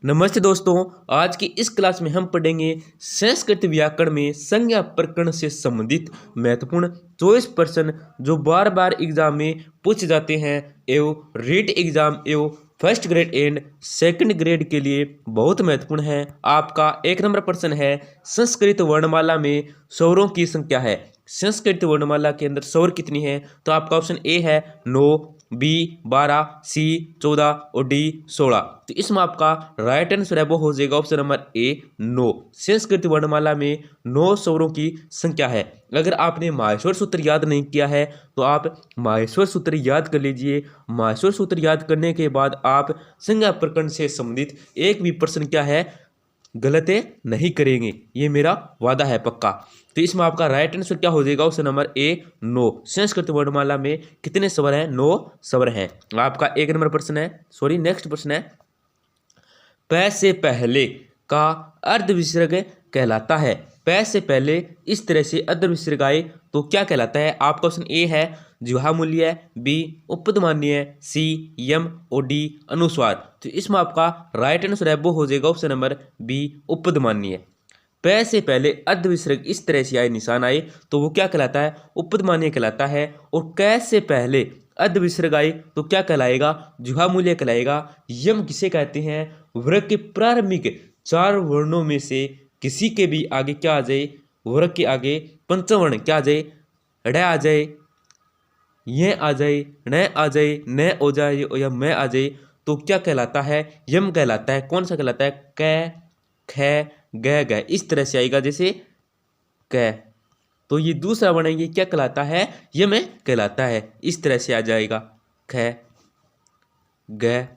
नमस्ते दोस्तों। आज की इस क्लास में हम पढ़ेंगे संस्कृत व्याकरण में संज्ञा प्रकरण से संबंधित महत्वपूर्ण 24 प्रश्न जो बार बार एग्जाम में पूछे जाते हैं एवं रीट एग्जाम एवं first grade and second grade के लिए बहुत महत्वपूर्ण है। आपका 1 नंबर प्रश्न है, संस्कृत वर्णमाला में स्वरों की संख्या है। संस्कृत वर्णमाला के अंदर स्वर कितनी है? तो आपका ऑप्शन ए है 9, बी 12, सी 14 और डी 16। तो इसमें आपका राइट आंसर है वो हो जाएगा ऑप्शन नंबर ए 9। संस्कृत वर्णमाला में 9 स्वरों की संख्या है। अगर आपने माहेश्वर सूत्र याद नहीं किया है तो आप माहेश्वर सूत्र याद कर लीजिए। माहेश्वर सूत्र याद करने के बाद आप संज्ञा प्रकरण से संबंधित एक भी प्रश्न क्या है गलत नहीं करेंगे, ये मेरा वादा है पक्का। तो इसमें आपका राइट आंसर क्या हो जाएगा ऑप्शन नंबर ए 9। संस्कृत वर्णमाला में कितने स्वर हैं? 9 स्वर हैं। आपका 1 नंबर प्रश्न है, सॉरी नेक्स्ट प्रश्न है, प से पहले का अर्ध विसर्ग कहलाता है। प से पहले इस तरह से अर्ध विसर्ग आए तो क्या कहलाता है? आपका ऑप्शन ए है ज्वामूल्य, बी उपधमान्य, सी यम और डी अनुस्वार। तो इसमें आपका राइट आंसर है वो हो जाएगा ऑप्शन नंबर बी उपधमान्य। प से पहले अर्ध विसर्ग इस तरह से आए, निशान आए तो वो क्या कहलाता है? उपधमान्य कहलाता है। और क से पहले अर्ध विसर्ग आए तो क्या कहलाएगा? ज्वामूल्य कहलाएगा। यम किसे कहते हैं? वर्ग के प्रारंभिक 4 वर्णों में से किसी के भी आगे क्या आ जाए? वर्ग के आगे पंचवर्ण क्या आ जाए? ड़ आ जाए, ये आ जाए, न आ जाए, न हो जाए या मैं आ जाए तो क्या कहलाता है? यम कहलाता है। कौन सा कहलाता है? क, ख, ग, ग इस तरह से आएगा जैसे क। तो ये दूसरा वर्ण है, ये क्या कहलाता है? यम कहलाता है। इस तरह से आ जाएगा ख, ग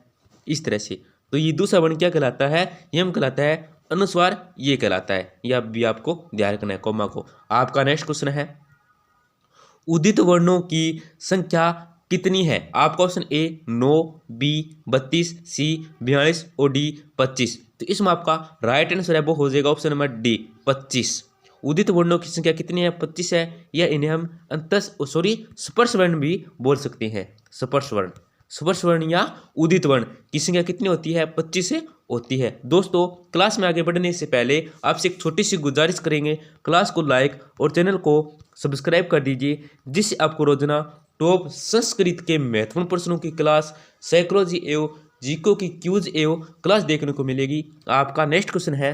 इस तरह से। तो ये दूसरा वर्ण क्या कहलाता है? यम कहलाता है। अनुस्वार ये कहलाता है। यह भी आपको ध्यान रखना है कोमा को। आपका नेक्स्ट क्वेश्चन है, उदित वर्णों की संख्या कितनी है? आपका ऑप्शन ए 9, बी 32, सी 42 और डी 25। तो इसमें आपका राइट आंसर है वो हो जाएगा ऑप्शन नंबर डी 25। उदित वर्णों की संख्या कितनी है? 25 है। या इन्हें हम स्पर्श वर्ण भी बोल सकते हैं। स्पर्श वर्ण, स्पर्श वर्ण या उदित वर्ण की संख्या कितनी होती है? 25 से होती है। दोस्तों, क्लास में आगे बढ़ने से पहले आपसे एक छोटी सी गुजारिश करेंगे, क्लास को लाइक और चैनल को सब्सक्राइब कर दीजिए, जिससे आपको रोजाना टॉप संस्कृत के महत्वपूर्ण प्रश्नों की क्लास, साइकोलॉजी एवं जीको की क्यूज एवं क्लास देखने को मिलेगी। आपका नेक्स्ट क्वेश्चन है,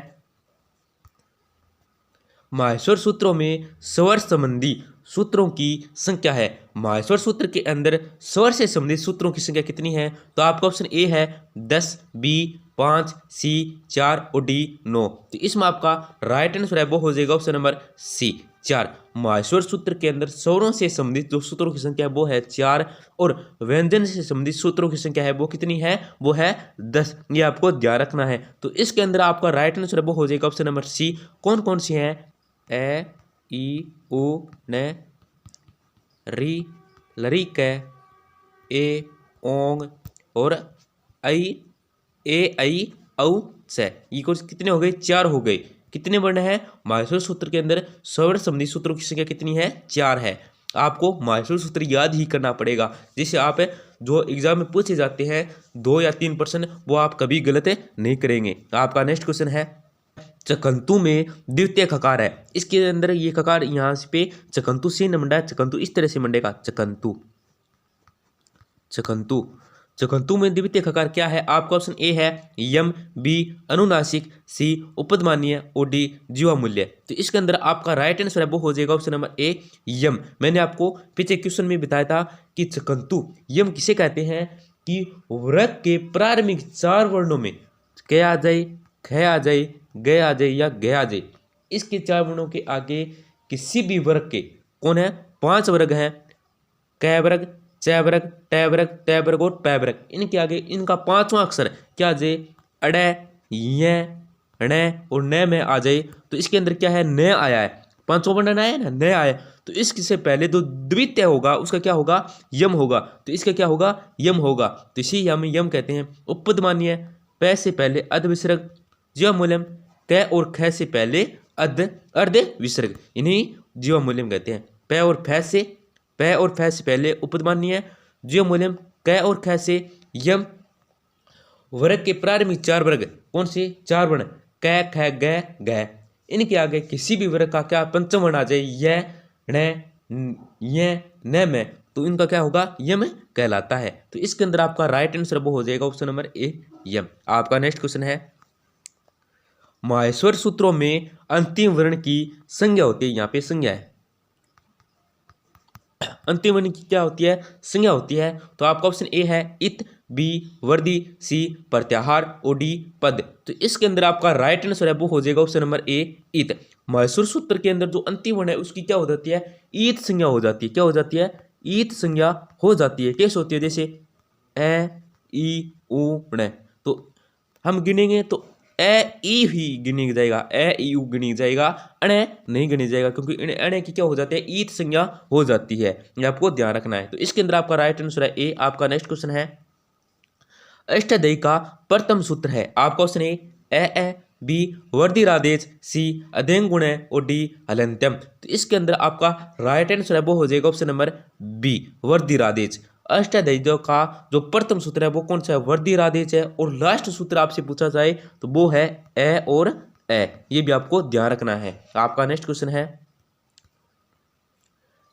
माहेश्वर सूत्रों में स्वर संबंधी सूत्रों की संख्या है। माहेश्वर सूत्र के अंदर स्वर से संबंधित सूत्रों की संख्या कितनी है? तो आपका ऑप्शन ए है 10, बी 5, सी 4 और डी 9। तो इसमें आपका राइट आंसर है वो हो जाएगा ऑप्शन नंबर सी 4। माहेश्वर सूत्र के अंदर स्वरों से संबंधित जो सूत्रों की संख्या है वो है 4 और व्यंजन से संबंधित सूत्रों की संख्या है वो कितनी है? वो है 10। ये आपको ध्यान रखना है। तो इसके अंदर आपका राइट आंसर है वो हो जाएगा ऑप्शन नंबर सी। कौन कौन सी है? ए ई उ न री लरी क ए ओंग और आई ए आई औ से। ये कुछ कितने हो गए? 4 हो गए। कितने वर्ण हैं? माहेश्वर सूत्र के अंदर स्वर संबंधी सूत्रों की संख्या कितनी है? 4 है। आपको माहेश्वर सूत्र याद ही करना पड़ेगा। जैसे आप जो एग्जाम में पूछे जाते हैं 2 या 3 प्रश्न, वो आप कभी गलत नहीं करेंगे। आपका नेक्स्ट क्वेश्चन है, चकंतु में द्वितीय ककार है। इसके अंदर ये ककार यहाँ पे चकंतु से न मंडा है, चकंतु इस तरह से मंडेगा चकंतु, चकंतु। चकंतु में द्वितीय ककार क्या है? आपका ऑप्शन ए है यम, बी अनुनासिक, सी उपधमान्य और डी ज्वामूल्य। तो इसके अंदर आपका राइट आंसर है वो हो जाएगा ऑप्शन नंबर ए यम। मैंने आपको पिछले क्वेश्चन में बताया था कि चकंतु यम किसे कहते हैं कि वर्ग के प्रारंभिक 4 वर्णों में क आ जाए, ख आ जाए, ग आ जाए या ग आ जाए, इसके 4 वर्णों के आगे किसी भी वर्ग के, कौन है? 5 वर्ग हैं, क वर्ग, च वर्ग, ट वर्ग, त वर्ग और प वर्ग। इनके आगे इनका 5वां अक्षर क्या आ जाए? अड़, य, ण और न में आ जाए। तो इसके अंदर क्या है? न आया है। 5वां वर्ण आया ना, न आया। तो इससे पहले जो द्वितीय होगा उसका क्या होगा? यम होगा। तो इसका क्या होगा? यम होगा। तो इसी हम यम कहते हैं। उपधमान्य, प से पहले अर्ध विसर्ग, ज्वामूल्यम क और ख से पहले अर्ध विसर्ग, इन्हीं ज्वामूल्यम कहते हैं। प और फ से पहले उपधमान्य, ज्वामूल्यम क और ख से यम। वर्ग के प्रारंभिक 4 वर्ग कौन से 4 वर्ण, क ख ग घ, इनके आगे किसी भी वर्ग का क्या पंचम वर्ण आ जाए, य न में, तो इनका क्या होगा, यम कहलाता है। तो इसके अंदर आपका राइट आंसर वो हो जाएगा ऑप्शन नंबर ए, यम। आपका नेक्स्ट क्वेश्चन है, माहेश्वर सूत्रों में अंतिम वर्ण की संज्ञा होती है। यहाँ पे संज्ञा है, अंतिम वर्ण की क्या होती है, संज्ञा होती है। तो आपका ऑप्शन ए है इत, बी वर्दी, सी प्रत्याहार और डी पद। तो इसके अंदर आपका राइट आंसर है वो हो जाएगा ऑप्शन नंबर ए, इत। माहेश्वर सूत्र के अंदर जो अंतिम वर्ण है उसकी क्या हो जाती है, ईत संज्ञा हो जाती है। क्या हो जाती है, ईत संज्ञा हो जाती है। कैसे होती है, जैसे ए ई उ ण, तो हम गिनेंगे तो ए ई ही गिनी जाएगा, ए ई उ गिनी जाएगा, अण नहीं गिनी जाएगा, क्योंकि अण की क्या हो जाती है, ईत संज्ञा हो जाती है। ये आपको ध्यान रखना है। तो इसके अंदर आपका राइट आंसर है ए। आपका नेक्स्ट क्वेश्चन है, अष्टाध्यायी का प्रथम सूत्र है। आपका ऑप्शन ए बी वर्धिरादेश, सी अध्ययन गुण और डी हलंत्यम। तो इसके अंदर आपका राइट आंसर है वो हो जाएगा ऑप्शन नंबर बी, वर्धिरादेश। अष्टाध्यायी का जो प्रथम सूत्र है वो कौन सा है, वर्धिरादेश है। और लास्ट सूत्र आपसे पूछा जाए तो वो है ए और ए, ये भी आपको ध्यान रखना है। आपका नेक्स्ट क्वेश्चन है,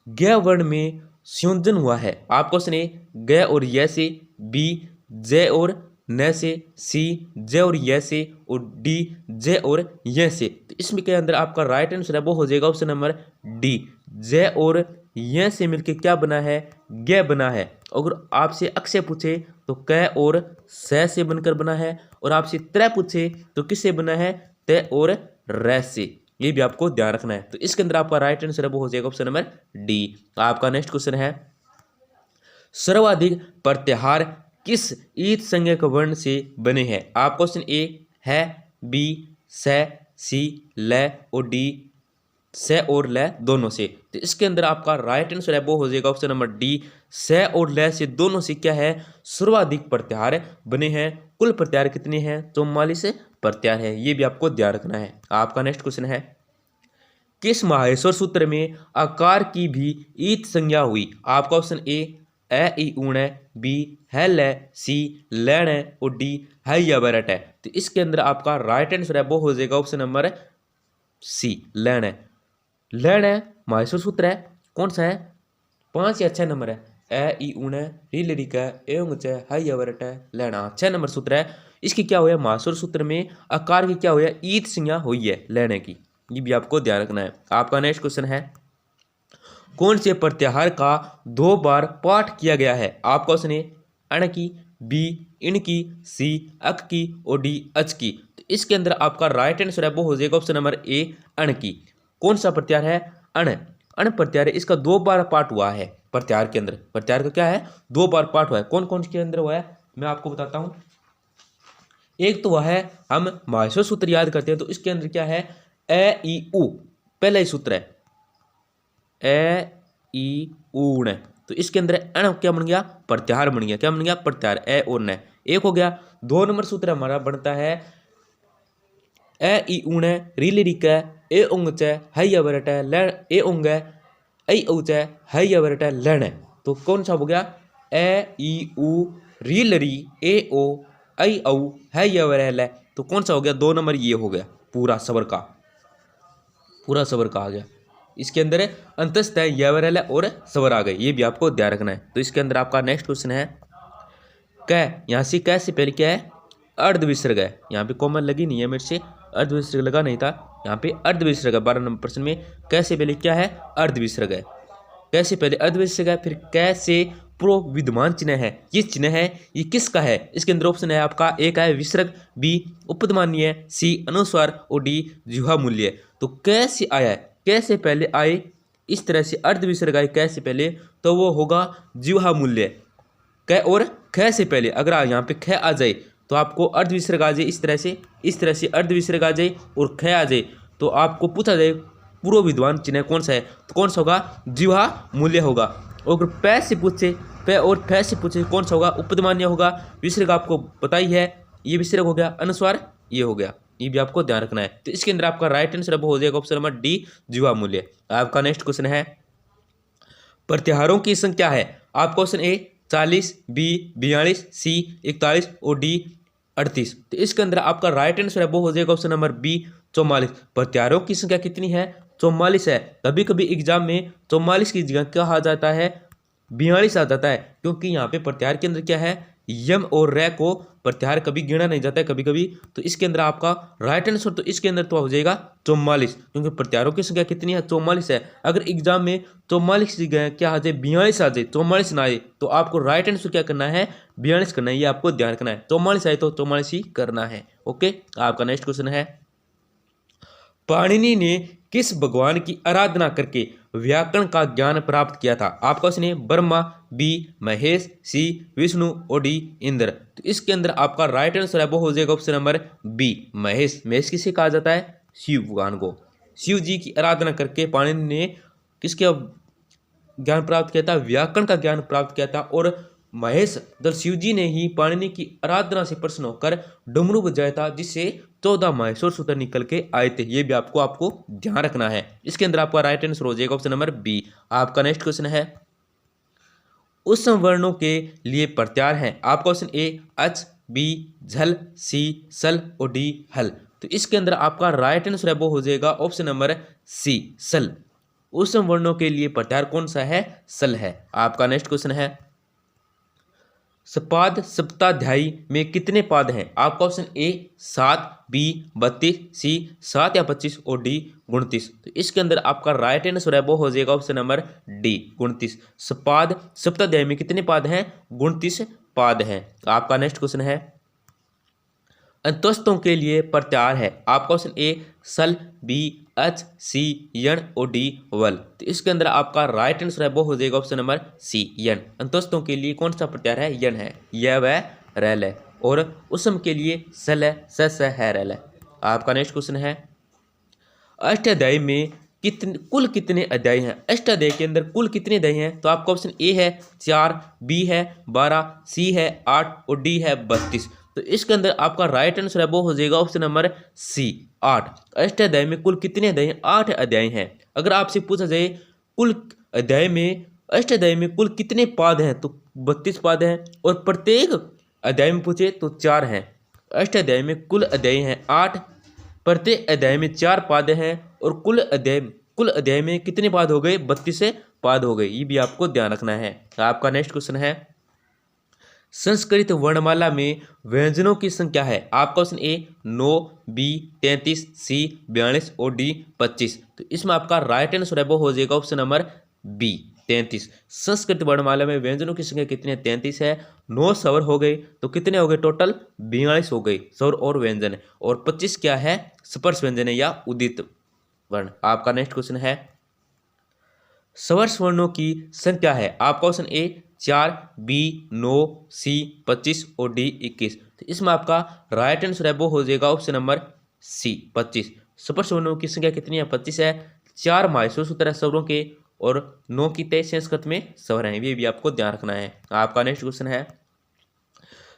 ग वर्ण में संयोजन हुआ है। आपका क्वेश्चन है ग और य से, बी ज और न से, सी ज और य से, और डी ज और य से। तो इसमें के अंदर आपका राइट आंसर है वो हो जाएगा ऑप्शन नंबर डी, ज और य से मिलके क्या बना है, ग बना है। अगर आपसे अक्षय पूछे तो क और स से बनकर बना है, और आपसे त्र पूछे तो किससे बना है, त और र से। ये भी आपको ध्यान रखना है। तो इसके अंदर आपका राइट आंसर है वो हो जाएगा ऑप्शन नंबर डी। आपका नेक्स्ट क्वेश्चन है, सर्वाधिक प्रत्याहार किस ईत संज्ञक वर्ण से बने हैं। आप क्वेश्चन ए है, बी स, सी ल और डी स और ल दोनों से। तो इसके अंदर आपका राइट आंसर है वो हो जाएगा ऑप्शन नंबर डी, स और ल से दोनों से क्या है, सर्वाधिक प्रत्याहार बने हैं। कुल प्रत्याहार कितने हैं, 44 प्रत्याहार है। ये भी आपको ध्यान रखना है। आपका नेक्स्ट क्वेश्चन है, किस माहेश्वर सूत्र में आकार की भी ईत संज्ञा हुई। आपका ऑप्शन ए ई ऊण, बी है ल, सी लैण और डी है या बरट है। तो इसके अंदर आपका राइट आंसर है वो हो जाएगा ऑप्शन नंबर सी, लैण। लैण माहेश्वर सूत्र है, कौन सा है, 5 या 6 नंबर है, ए ई ऊण रील रिक ए उंग है या बरट है, लैणा 6 नंबर सूत्र है। इसकी क्या हुआ, माहेश्वर सूत्र में आकार की क्या हुआ, ईत संज्ञा हुई है लैणे की। ये भी आपको ध्यान रखना है। आपका नेक्स्ट क्वेश्चन है, कौन से प्रत्याहार का 2 बार पाठ किया गया है। आपका क्वेश्चन है अण की, बी इन की, सी अक की और डी अच की। तो इसके अंदर आपका राइट आंसर है वो हो जाएगा ऑप्शन नंबर ए, अण की। कौन सा प्रत्याहार है, अण। अण प्रत्याहार है, इसका 2 बार पाठ हुआ है प्रत्याहार के अंदर। प्रत्याहार का क्या है, 2 बार पाठ हुआ है। कौन कौन के अंदर हुआ है, मैं आपको बताता हूं। एक तो वह है, हम माहेश्वर सूत्र याद करते हैं तो इसके अंदर क्या है, ए ई उ, पहला ही सूत्र है ए ई ऊण। तो इसके अंदर अण क्या बन गया, प्रत्याहार बन गया। क्या बन गया, प्रत्याहार, ए और न, एक हो गया। 2 नंबर सूत्र हमारा बनता है ए ई ऊण रील रिक ए उंग है या बरट ल ए उंग ऐ औ है या बरट लण। तो कौन सा हो गया, ए ई उ रील री ए ओ ऐ औ है या बर ल। तो कौन सा हो गया, 2 नंबर ये हो गया, पूरा सबर का, पूरा सबर का आ गया। इसके अंदर अंतस्थ है यवरल और सवर आ गए। ये भी आपको ध्यान रखना है। तो इसके अंदर आपका नेक्स्ट क्वेश्चन है, क, यहाँ से क से पहले क्या है, अर्ध विसर्ग है। यहाँ पे कॉमन लगी नहीं है मेरे से, अर्ध विसर्ग लगा नहीं था, यहाँ पे अर्ध विसर्ग है। 12 नंबर प्रश्न में क से पहले क्या है, अर्ध विसर्ग है। क से पहले अर्ध विसर्ग है, फिर क से प्रो विद्यमान चिन्ह है। ये चिन्ह है, ये किसका है। इसके अंदर ऑप्शन है आपका, एक है विसर्ग, बी उपदमानीय, सी अनुस्वार और डी जिह्वा मूल्य। तो क से आया है, क से पहले आए इस तरह से अर्ध विसर्ग आए क से पहले, तो वो होगा जिह्वा मूल्य। क और ख से पहले अगर यहाँ पे ख आ जाए तो आपको अर्ध विसर्ग आ जाए इस तरह से अर्ध विसर्ग आ जाए और ख आ जाए, तो आपको पूछा जाए पूर्व विद्वान चिन्ह कौन सा है, तो कौन सा होगा, जिह्वा मूल्य होगा। और अगर प से पूछे, प और फ से पूछे कौन सा होगा, उपदमान्य होगा। विसर्ग आपको पता ही है, ये विसर्ग हो गया, अनुस्वार ये हो गया। ये भी आपको ध्यान रखना है। तो इसके अंदर आपका राइट आंसर हो जाएगा ऑप्शन नंबर डी, जिह्वा मूल्य। आपका नेक्स्ट क्वेश्चन है, प्रत्याहारों की संख्या है। आप क्वेश्चन ए 40, बी 42, सी 41 और डी 38। तो इसके अंदर आपका राइट आंसर है वो हो जाएगा ऑप्शन नंबर बी 44। प्रत्यारों की संख्या कितनी है? 44 है। कभी कभी एग्जाम में 44 की जगह क्या आ जाता है? 42 आ जाता है, क्योंकि यहाँ पे प्रत्यार के अंदर क्या है, यम और रे को प्रत्यार कभी गिना नहीं जाता है कभी कभी। तो इसके अंदर आपका राइट आंसर तो इसके अंदर तो हो जाएगा 44, क्योंकि प्रत्यारों की संख्या कितनी है? 44 है। अगर एग्जाम में 44 की जगह क्या आ जाए, 42 आ जाए, 44 ना आए, तो आपको राइट आंसर क्या करना है? 42 करना है। ये आपको ध्यान रखना है। 44 आए तो 44 ही करना है। ओके, आपका नेक्स्ट क्वेश्चन है, पाणिनि ने किस भगवान की आराधना करके व्याकरण का ज्ञान प्राप्त किया था? आपका क्वेश्चन है ब्रह्मा, बी महेश, सी विष्णु और डी इंद्र। तो इसके अंदर आपका राइट आंसर है वो हो जाएगा option number B Mahesh. Mahesh किसे कहा जाता है? शिव भगवान को। शिव जी की आराधना करके पाणिनि ने किसके ज्ञान प्राप्त किया था? व्याकरण का ज्ञान प्राप्त किया था। और महेश दल शिव जी ने ही पाणिनि की आराधना से प्रसन्न होकर डमरू बजाया था, जिससे 14 माहेश्वर सूत्र निकल के आए थे। ये भी आपको ध्यान रखना है। इसके अंदर आपका राइट आंसर हो जाएगा ऑप्शन नंबर बी। आपका नेक्स्ट क्वेश्चन है, उस वर्णों के लिए प्रत्यार है। आपका क्वेश्चन ए अच, बी झल, सी सल और डी हल। तो इसके अंदर आपका राइट आंसर है वो हो जाएगा ऑप्शन नंबर सी सल। उस वर्णों के लिए प्रत्यार कौन सा है? सल है। आपका नेक्स्ट क्वेश्चन है, सपाद सप्ताध्यायी में कितने पाद हैं? आपका ऑप्शन ए 7, बी 32, सी 7 या 25 और डी 29। तो इसके अंदर आपका राइट आंसर है वो हो जाएगा ऑप्शन नंबर डी 29। सपाद सप्ताध्यायी में कितने पाद हैं? 29 पाद हैं। आपका नेक्स्ट क्वेश्चन है, अंतस्थों के लिए प्रत्यार है। आपका ऑप्शन ए सल, बी एच, सी यण और डी वल। तो इसके अंदर आपका राइट आंसर है वो हो जाएगा ऑप्शन नंबर सी यण। अंतस्थों के लिए कौन सा प्रत्यार है? यण है। यह वह रैल है। और उसम के लिए सल है, स है रैल है। आपका नेक्स्ट क्वेश्चन है, अष्टाध्यायी में कुल कितने अध्याय हैं? अष्टाध्यायी के अंदर कुल कितने अध्याय हैं? तो आपका ऑप्शन ए है 4, बी है 12, सी है 8 और डी है 32। तो इसके अंदर आपका राइट आंसर है वो हो जाएगा ऑप्शन नंबर सी 8। अष्टाध्याय में कुल कितने अध्याय हैं? 8 अध्याय हैं। अगर आपसे पूछा जाए कुल अध्याय में अष्टाध्याय में कुल कितने पाद हैं, तो 32 पाद हैं। और प्रत्येक अध्याय में पूछे तो 4 हैं। अष्टाध्याय में कुल अध्याय हैं 8, प्रत्येक अध्याय में 4 पाद हैं। और कुल अध्याय में कितने पाद हो गए? 32 पाद हो गए। ये भी आपको ध्यान रखना है। आपका नेक्स्ट क्वेश्चन है, संस्कृत वर्णमाला में व्यंजनों की संख्या है। आपका ऑप्शन ए 9, बी 33, सी 42 और डी 25। तो इसमें आपका राइट आंसर है वो हो जाएगा ऑप्शन नंबर बी 33। संस्कृत वर्णमाला में व्यंजनों की संख्या कितनी है? 33 है। 9 स्वर हो गए तो कितने हो गए टोटल? 42 हो गए स्वर और व्यंजन। और 25 क्या है? स्पर्श व्यंजन है या उदित वर्ण। आपका नेक्स्ट क्वेश्चन है, स्पर्श वर्णों की संख्या है। आपका ऑप्शन ए 4, बी 9, सी 25 और डी 21। तो इसमें आपका राइट आंसर है वो हो जाएगा ऑप्शन नंबर सी 25। स्पर्श वर्णों की संख्या कितनी है? 25 है। 4 माहेश्वर सूत्र है स्वरों के और 9 की तय संस्कृत में स्वर हैं। ये भी आपको ध्यान रखना है। आपका नेक्स्ट क्वेश्चन है,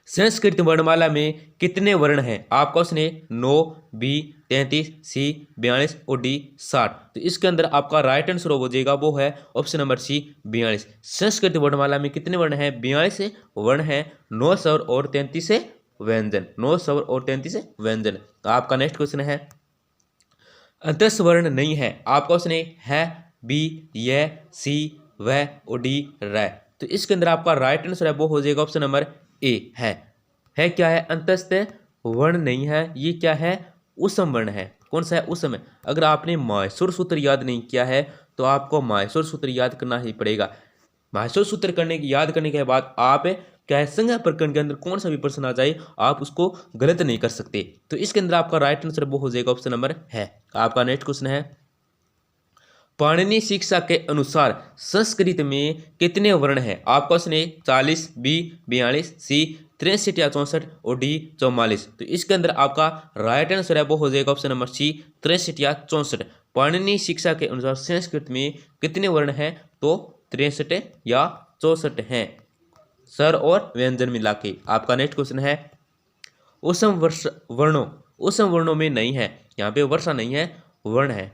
संस्कृत वर्णमाला में कितने वर्ण हैं? आपका ऑप्शन ए 9, बी 33, सी 42 और डी 60। तो इसके अंदर आपका राइट आंसर हो जाएगा वो है ऑप्शन नंबर सी 42। संस्कृत वर्णमाला में कितने वर्ण हैं? 42 वर्ण हैं। 9 स्वर और 33 व्यंजन। 9 स्वर और 33 व्यंजन। आपका नेक्स्ट क्वेश्चन है, 10 वर्ण नहीं है। आपका ऑप्शन ए है, बी य, सी व और डी रै। तो इसके अंदर आपका राइट आंसर है वो हो जाएगा ऑप्शन नंबर ए है क्या है? अंतस्थ वर्ण नहीं है। ये क्या है? उसम वर्ण है। कौन सा है? उसम है। अगर आपने माहेश्वर सूत्र याद नहीं किया है तो आपको माहेश्वर सूत्र याद करना ही पड़ेगा। माहेश्वर सूत्र याद करने के बाद आप क्या है, संज्ञा प्रकरण के अंदर कौन सा भी प्रश्न आ जाए आप उसको गलत नहीं कर सकते। तो इसके अंदर आपका राइट आंसर वो हो जाएगा ऑप्शन नंबर है। आपका नेक्स्ट क्वेश्चन है, पाणिनि शिक्षा के अनुसार संस्कृत में कितने वर्ण हैं? आपका क्वेश्चन है 40, बी 42, सी 63 या 64 और डी 44। तो इसके अंदर आपका राइट आंसर है वो हो जाएगा ऑप्शन नंबर सी 63 या 64। पाणिनि शिक्षा के अनुसार संस्कृत में कितने वर्ण हैं? तो 63 या 64 हैं, स्वर और व्यंजन मिला के। आपका नेक्स्ट क्वेश्चन है, उसम वर्णों में नहीं है। यहाँ पे वर्षा नहीं है, वर्ण है।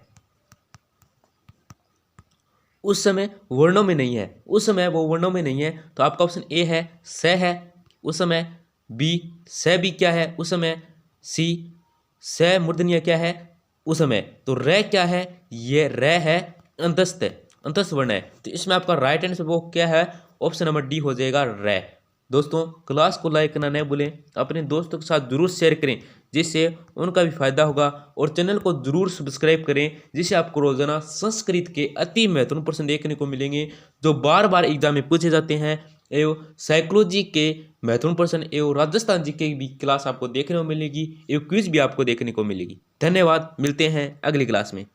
उस समय वर्णों में नहीं है। उस समय वो वर्णों में नहीं है। तो आपका ऑप्शन ए है, स है। उस समय बी स भी क्या है उसमें, सी स मूर्धन्य क्या है उसमें, तो र क्या है, ये र है अंतस्थ, अंतस्थ वर्ण है। तो इसमें आपका राइट आंसर वो क्या है, ऑप्शन नंबर डी हो जाएगा र। दोस्तों क्लास को लाइक करना नहीं भूलें, अपने दोस्तों के साथ जरूर शेयर करें जिससे उनका भी फायदा होगा, और चैनल को जरूर सब्सक्राइब करें जिससे आपको रोजाना संस्कृत के अति महत्वपूर्ण प्रश्न देखने को मिलेंगे जो बार बार एग्जाम में पूछे जाते हैं, एवं साइकोलॉजी के महत्वपूर्ण प्रश्न एवं राजस्थान जी के भी क्लास आपको देखने को मिलेगी, एवं क्विज भी आपको देखने को मिलेगी। धन्यवाद, मिलते हैं अगली क्लास में।